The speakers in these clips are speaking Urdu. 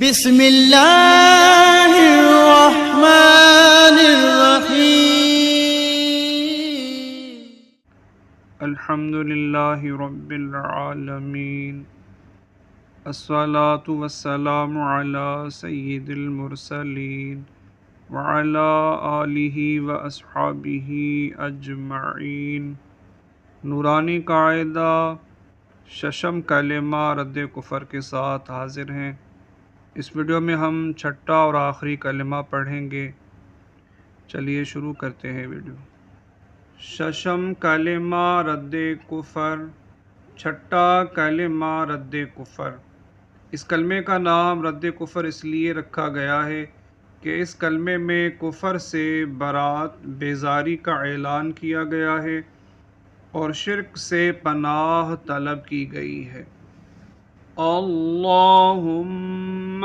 بسم اللہ الرحمن الرحیم الحمد للہ رب العالمین الصلاة والسلام علی سید المرسلین وعلی آلہ واصحابہ اجمعین۔ نورانی قاعدہ ششم کلمہ رد کفر کے ساتھ حاضر ہیں۔ اس ویڈیو میں ہم چھٹا اور آخری کلمہ پڑھیں گے۔ چلیے شروع کرتے ہیں ویڈیو۔ ششم کلمہ رد کفر، چھٹا کلمہ رد کفر۔ اس کلمے کا نام رد کفر اس لیے رکھا گیا ہے کہ اس کلمے میں کفر سے برات بیزاری کا اعلان کیا گیا ہے اور شرک سے پناہ طلب کی گئی ہے۔ اللہم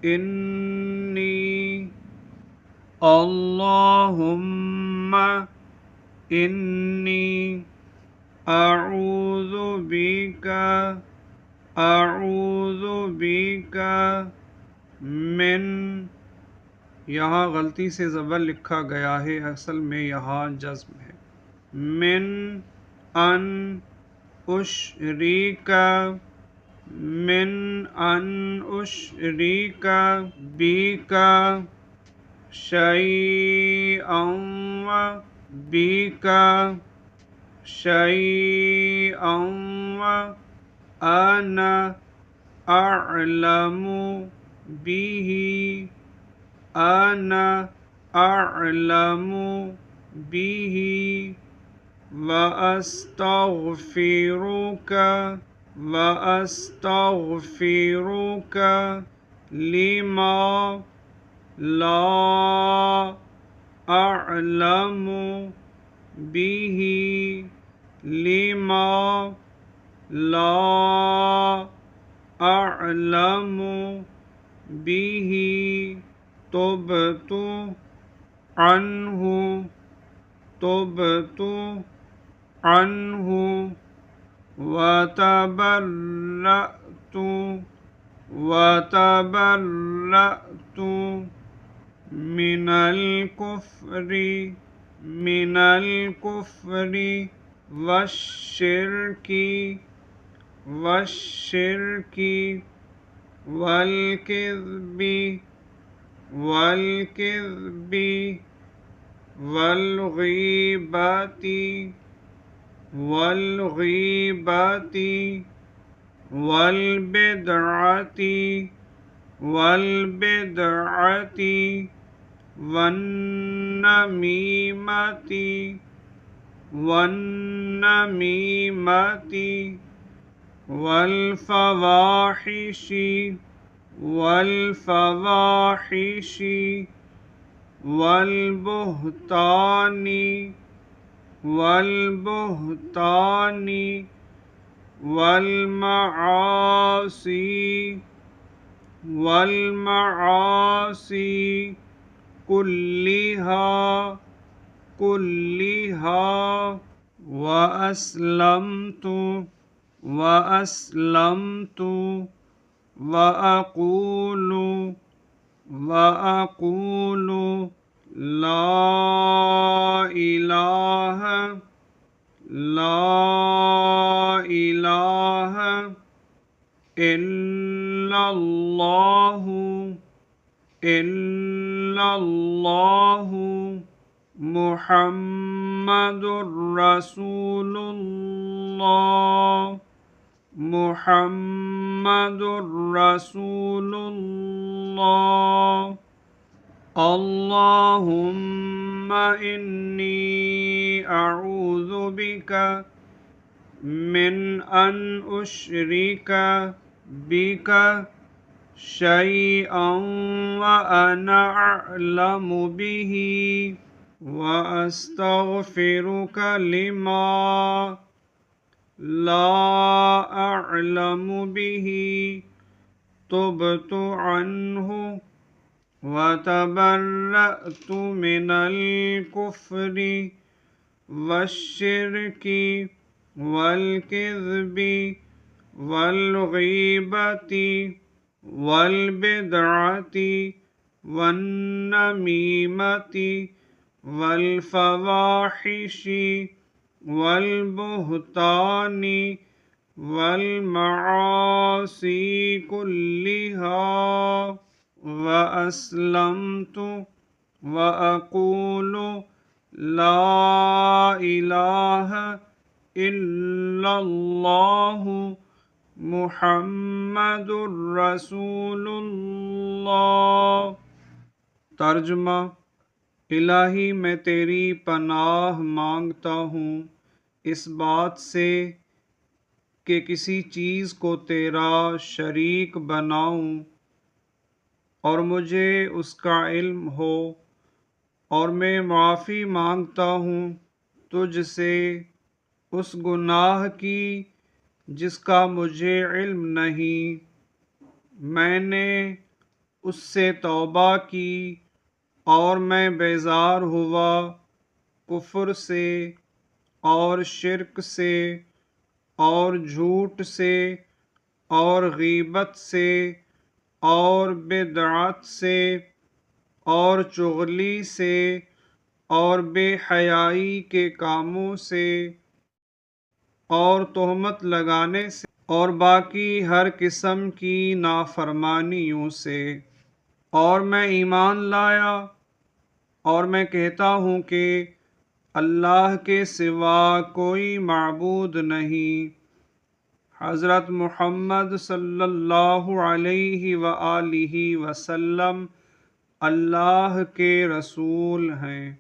انی اعوذ بک من، یہاں غلطی سے زبر لکھا گیا ہے، اصل میں یہاں جزم ہے، من ان اشریک بک شیئا انا اعلم به واستغفرک لما لا اعلم به تبت عنه وتبرأت من الكفر والشرك والكذب والغیبة والبدعة والنميمة والفواحش والبهتان والمعاصي كلها وأسلمت وأقول لا إله إلا الله محمد رسول الله اللهم إني أعوذ بك من أن أشرك بك شيئا وأنا أعلم به وأستغفرك لما لا أعلم به تبت عنه وتبرأت من الكفر والشرك والكذب والغیبت والبدعة والنميمة والفواحش والبهتان والمعاصي كلها، وأسلمت وأقول لا إله إلا الله محمد رسول اللہ۔ ترجمہ: الہی میں تیری پناہ مانگتا ہوں اس بات سے کہ کسی چیز کو تیرا شریک بناؤں، اور مجھے اس کا علم ہو، اور میں معافی مانگتا ہوں تجھ سے اس گناہ کی جس کا مجھے علم نہیں۔ میں نے اس سے توبہ کی اور میں بیزار ہوا کفر سے اور شرک سے اور جھوٹ سے اور غیبت سے اور بدعت سے اور چغلی سے اور بے حیائی کے کاموں سے اور تہمت لگانے سے اور باقی ہر قسم کی نافرمانیوں سے، اور میں ایمان لایا اور میں کہتا ہوں کہ اللہ کے سوا کوئی معبود نہیں، حضرت محمد صلی اللہ علیہ وآلہ وسلم اللہ کے رسول ہیں۔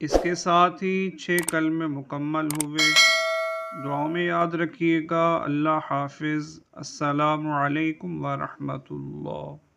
اس کے ساتھ ہی 6 کلمے مکمل ہوئے۔ دعاؤں میں یاد رکھیے گا۔ اللہ حافظ۔ السلام علیکم ورحمۃ اللہ۔